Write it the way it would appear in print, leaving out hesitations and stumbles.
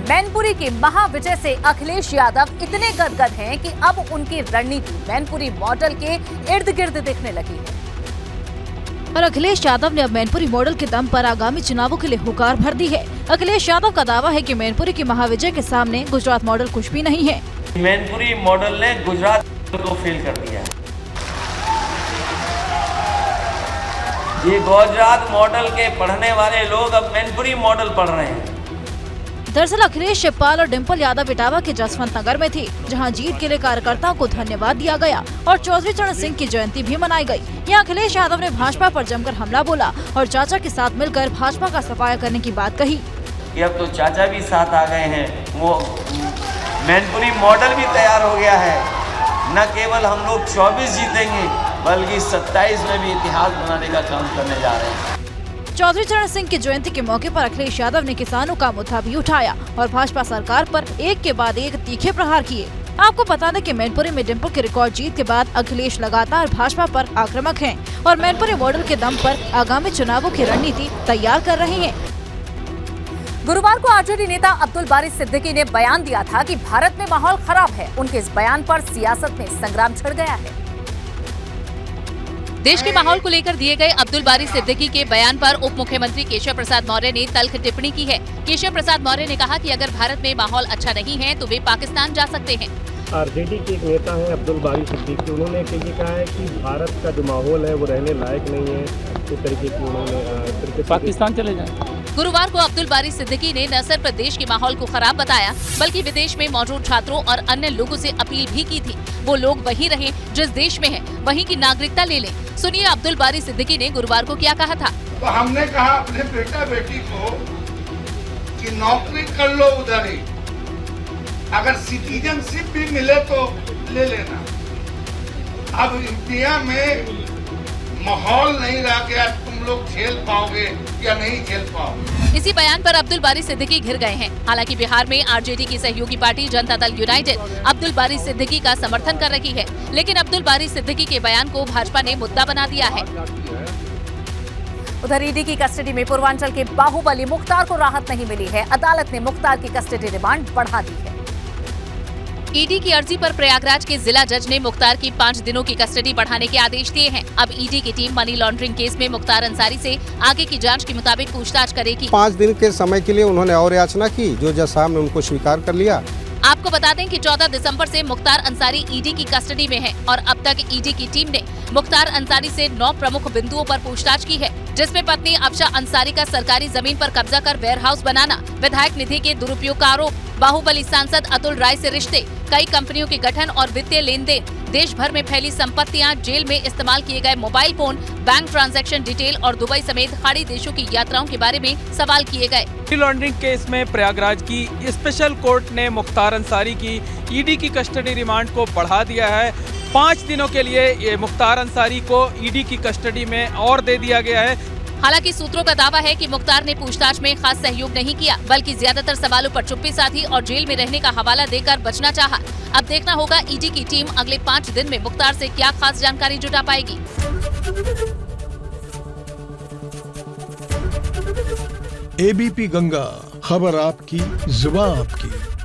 मैनपुरी की महाविजय से अखिलेश यादव इतने गदगद हैं कि अब उनकी रणनीति मैनपुरी मॉडल के इर्द गिर्द दिखने लगी है। और अखिलेश यादव ने अब मैनपुरी मॉडल के दम पर आगामी चुनावों के लिए हुकार भर दी है। अखिलेश यादव का दावा है कि मैनपुरी की महाविजय के सामने गुजरात मॉडल कुछ भी नहीं है। मैनपुरी मॉडल ने गुजरात को फेल कर दिया है। ये गुजरात मॉडल के पढ़ने वाले लोग अब मैनपुरी मॉडल पढ़ रहे हैं। दरअसल अखिलेश शिवपाल और डिम्पल यादव इटावा के जसवंत नगर में थी, जहां जीत के लिए कार्यकर्ताओं को धन्यवाद दिया गया और चौधरी चरण सिंह की जयंती भी मनाई गई। यहाँ अखिलेश यादव ने भाजपा पर जमकर हमला बोला और चाचा के साथ मिलकर भाजपा का सफाया करने की बात कही। कि अब तो चाचा भी साथ आ गए हैं, वो मैनपुरी मॉडल भी तैयार हो गया है। न केवल हम लोग 24 जीतेंगे बल्कि 27 में भी इतिहास बनाने का काम करने जा रहे हैं। चौधरी चरण सिंह की जयंती के मौके पर अखिलेश यादव ने किसानों का मुद्दा भी उठाया और भाजपा सरकार पर एक के बाद एक तीखे प्रहार किए। आपको बता दें कि मैनपुरी में डिम्पल की रिकॉर्ड जीत के बाद अखिलेश लगातार भाजपा पर आक्रामक हैं और मैनपुरी मॉडल के दम पर आगामी चुनावों की रणनीति तैयार कर रहे हैं। गुरुवार को आरजेडी नेता अब्दुल बारी सिद्दीकी ने बयान दिया था कि भारत में माहौल खराब है। उनके इस बयान पर सियासत में संग्राम छिड़ गया है। देश के माहौल को लेकर दिए गए अब्दुल बारी सिद्दीकी के बयान पर उप मुख्यमंत्री केशव प्रसाद मौर्य ने तल्ख टिप्पणी की है। केशव प्रसाद मौर्य ने कहा कि अगर भारत में माहौल अच्छा नहीं है तो वे पाकिस्तान जा सकते हैं। आरजेडी के एक नेता हैं अब्दुल बारी सिद्दीकी, उन्होंने ये कहा है कि भारत का जो माहौल है वो रहने लायक नहीं है। इस तरीके की उन्होंने पाकिस्तान चले जाए। गुरुवार को अब्दुल बारी सिद्दीकी ने न सिर्फ प्रदेश के माहौल को खराब बताया बल्कि विदेश में मौजूद छात्रों और अन्य लोगों से अपील भी की थी वो लोग वहीं रहें जिस देश में हैं, वहीं की नागरिकता ले लें। सुनिए अब्दुल बारी सिद्दीकी ने गुरुवार को क्या कहा था। तो हमने कहा अपने बेटा बेटी को कि नौकरी कर लो उधर ही, अगर सिटीजनशिप भी मिले तो ले लेना। अब इंडिया में माहौल नहीं रह गया, तुम लोग झेल पाओगे या नहीं झेल पाओगे। इसी बयान पर अब्दुल बारी सिद्दीकी घिर गए हैं। हालांकि बिहार में आरजेडी की सहयोगी पार्टी जनता दल यूनाइटेड अब्दुल बारी सिद्दीकी का समर्थन कर रही है, लेकिन अब्दुल बारी सिद्दीकी के बयान को भाजपा ने मुद्दा बना दिया है। उधर ईडी की कस्टडी में पूर्वांचल के बाहुबली मुख्तार को राहत नहीं मिली है। अदालत ने मुख्तार की कस्टडी रिमांड बढ़ा दी है। ईडी की अर्जी पर प्रयागराज के जिला जज ने मुख्तार की 5 दिनों की कस्टडी बढ़ाने के आदेश दिए हैं। अब ईडी की टीम मनी लॉन्ड्रिंग केस में मुख्तार अंसारी से आगे की जांच के मुताबिक पूछताछ करेगी। 5 दिन के समय के लिए उन्होंने और याचना की, जो जज साहब ने उनको स्वीकार कर लिया। आपको बता दें कि 14 दिसंबर से मुख्तार अंसारी ईडी की कस्टडी में है और अब तक ईडी की टीम ने मुख्तार अंसारी से 9 प्रमुख बिंदुओं पर पूछताछ की है, जिसमें पत्नी अफशा अंसारी का सरकारी जमीन पर कब्जा कर वेयरहाउस बनाना, विधायक निधि के दुरुपयोग का आरोप, बाहुबली सांसद अतुल राय से रिश्ते, कई कंपनियों के गठन और वित्तीय लेन देन, देश भर में फैली संपत्तियां, जेल में इस्तेमाल किए गए mobile phone, bank transaction detail और दुबई समेत खाड़ी देशों की यात्राओं के बारे में सवाल किए गए। मनी लॉन्ड्रिंग केस में प्रयागराज की स्पेशल कोर्ट ने मुख्तार अंसारी की ईडी की कस्टडी रिमांड को बढ़ा दिया है। 5 दिनों के लिए ये मुख्तार अंसारी को ईडी की कस्टडी में और दे दिया गया है। हालांकि सूत्रों का दावा है कि मुख्तार ने पूछताछ में खास सहयोग नहीं किया, बल्कि ज्यादातर सवालों पर चुप्पी साधी और जेल में रहने का हवाला देकर बचना चाहा। अब देखना होगा ईडी की टीम अगले 5 दिन में मुख्तार से क्या खास जानकारी जुटा पाएगी। एबीपी गंगा, खबर आपकी, जुबान आपकी।